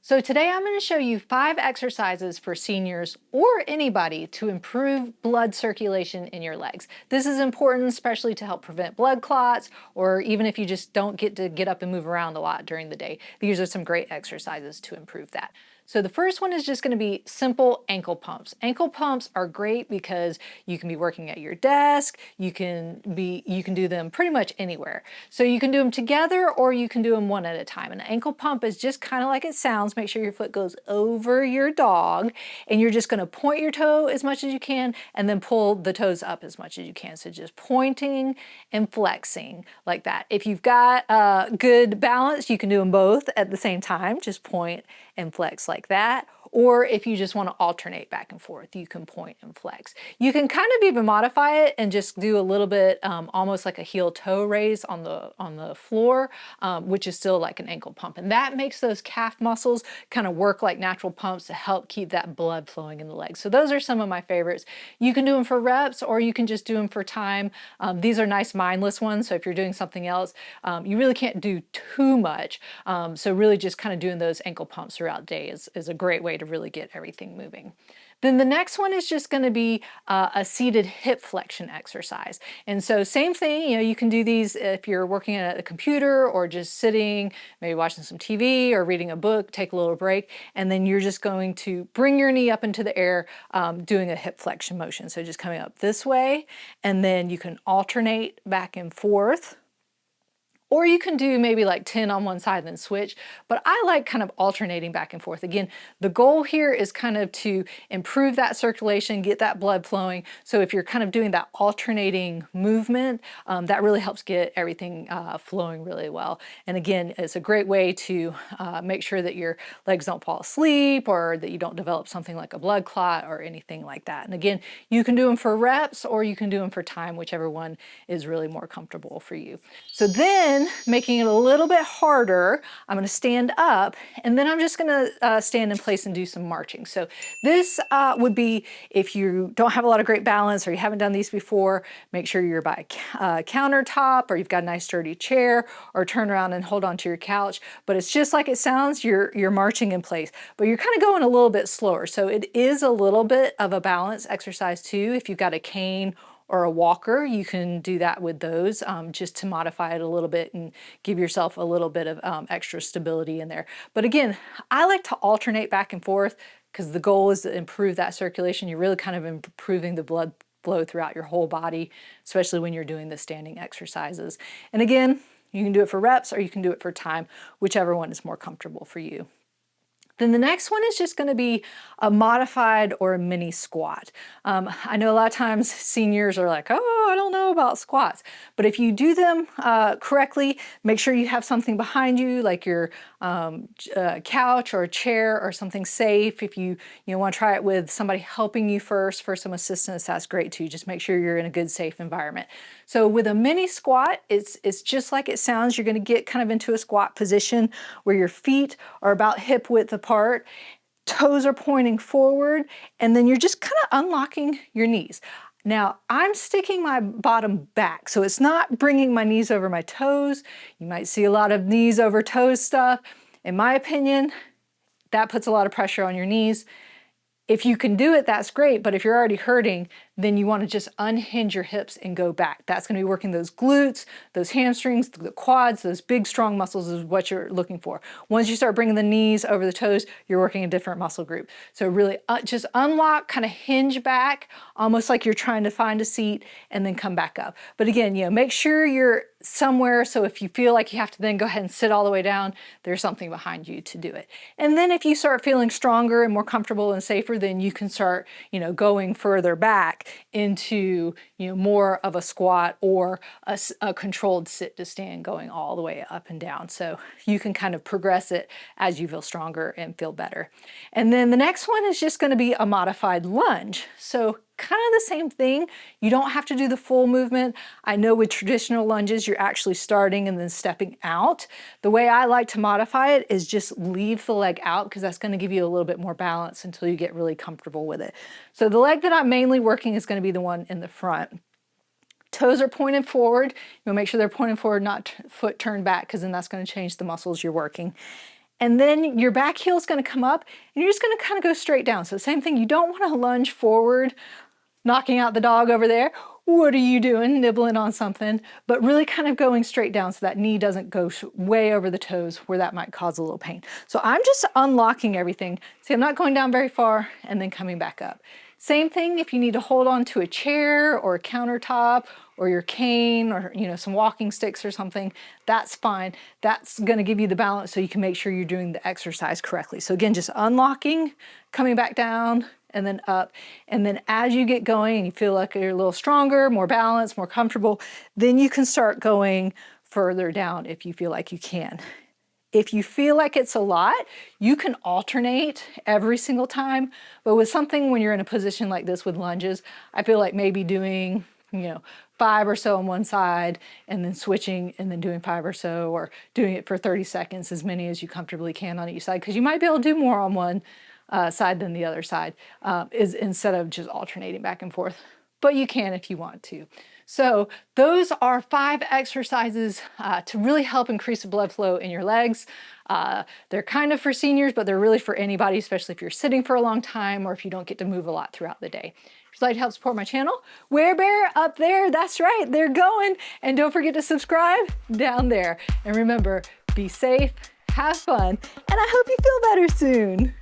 So today I'm going to show you 5 exercises for seniors or anybody to improve blood circulation in your legs. This is important, especially to help prevent blood clots, or even if you just don't get to get up and move around a lot during the day. These are some great exercises to improve that. So the first one is just going to be simple ankle pumps. Ankle pumps are great because you can be working at your desk, you can do them pretty much anywhere. So you can do them together or you can do them one at a time. An ankle pump is just kind of like it sounds. Make sure your foot goes over your dog and you're just going to point your toe as much as you can and then pull the toes up as much as you can. So just pointing and flexing like that. If you've got good balance, you can do them both at the same time. Just point and flex like that. Or if you just want to alternate back and forth, you can point and flex. You can kind of even modify it and just do a little bit almost like a heel toe raise on the floor, which is still like an ankle pump. And that makes those calf muscles kind of work like natural pumps to help keep that blood flowing in the legs. So those are some of my favorites. You can do them for reps or you can just do them for time. These are nice mindless ones. So if you're doing something else, you really can't do too much. So really just kind of doing those ankle pumps throughout the day is a great way to really get everything moving. Then the next one is just going to be a seated hip flexion exercise. And so same thing, you can do these if you're working at a computer or just sitting, maybe watching some TV or reading a book, take a little break, and then you're just going to bring your knee up into the air doing a hip flexion motion. So just coming up this way, and then you can alternate back and forth. Or you can do maybe like 10 on one side and then switch, but I like kind of alternating back and forth. Again, the goal here is kind of to improve that circulation, get that blood flowing. So if you're kind of doing that alternating movement, that really helps get everything flowing really well. And again, it's a great way to make sure that your legs don't fall asleep or that you don't develop something like a blood clot or anything like that. And again, you can do them for reps or you can do them for time, whichever one is really more comfortable for you. So then, making it a little bit harder, I'm going to stand up and then I'm just going to stand in place and do some marching. So this would be if you don't have a lot of great balance or you haven't done these before, make sure you're by a countertop or you've got a nice sturdy chair, or turn around and hold onto your couch. But it's just like it sounds, you're marching in place, but you're kind of going a little bit slower. So it is a little bit of a balance exercise too. If you've got a cane or a walker, you can do that with those just to modify it a little bit and give yourself a little bit of extra stability in there. But again, I like to alternate back and forth because the goal is to improve that circulation. You're really kind of improving the blood flow throughout your whole body, especially when you're doing the standing exercises. And again, you can do it for reps or you can do it for time, whichever one is more comfortable for you. Then the next one is just going to be a modified or a mini squat. I know a lot of times seniors are like, oh, I don't know about squats. But if you do them correctly, make sure you have something behind you, like your couch or a chair or something safe. If you want to try it with somebody helping you first for some assistance, that's great too. Just make sure you're in a good, safe environment. So with a mini squat, it's just like it sounds. You're going to get kind of into a squat position where your feet are about hip width apart, toes are pointing forward, and then you're just kind of unlocking your knees. Now, I'm sticking my bottom back, so it's not bringing my knees over my toes. You might see a lot of knees over toes stuff. In my opinion, that puts a lot of pressure on your knees. If you can do it, that's great, but if you're already hurting, then you want to just unhinge your hips and go back. That's going to be working those glutes, those hamstrings, the quads, those big strong muscles is what you're looking for. Once you start bringing the knees over the toes, you're working a different muscle group. So really just unlock, kind of hinge back, almost like you're trying to find a seat and then come back up. But again, make sure you're somewhere, so if you feel like you have to then go ahead and sit all the way down, there's something behind you to do it. And then if you start feeling stronger and more comfortable and safer, then you can start, going further back into, more of a squat or a controlled sit to stand, going all the way up and down. So you can kind of progress it as you feel stronger and feel better. And then the next one is just going to be a modified lunge. So kind of the same thing. You don't have to do the full movement. I know with traditional lunges, you're actually starting and then stepping out. The way I like to modify it is just leave the leg out because that's going to give you a little bit more balance until you get really comfortable with it. So the leg that I'm mainly working is going to be the one in the front. Toes are pointed forward. Make sure they're pointed forward, not foot turned back, because then that's going to change the muscles you're working. and then your back heel is going to come up and you're just going to kind of go straight down. So same thing, you don't want to lunge forward, knocking out the dog over there. What are you doing? Nibbling on something, but really kind of going straight down so that knee doesn't go way over the toes where that might cause a little pain. So I'm just unlocking everything. See, I'm not going down very far and then coming back up. Same thing if you need to hold on to a chair or a countertop or your cane or some walking sticks or something, that's fine. That's going to give you the balance so you can make sure you're doing the exercise correctly. So again, just unlocking, coming back down, and then up. And then as you get going and you feel like you're a little stronger, more balanced, more comfortable, then you can start going further down if you feel like you can. If you feel like it's a lot, you can alternate every single time. But with something, when you're in a position like this with lunges, I feel like maybe doing 5 or so on one side and then switching and then doing 5 or so, or doing it for 30 seconds, as many as you comfortably can on each side, because you might be able to do more on one side than the other side, is instead of just alternating back and forth. But you can if you want to. So those are 5 exercises to really help increase the blood flow in your legs. They're kind of for seniors, but they're really for anybody, especially if you're sitting for a long time or if you don't get to move a lot throughout the day. If you'd like to help support my channel, Bear up there, that's right, they're going. And don't forget to subscribe down there. And remember, be safe, have fun, and I hope you feel better soon.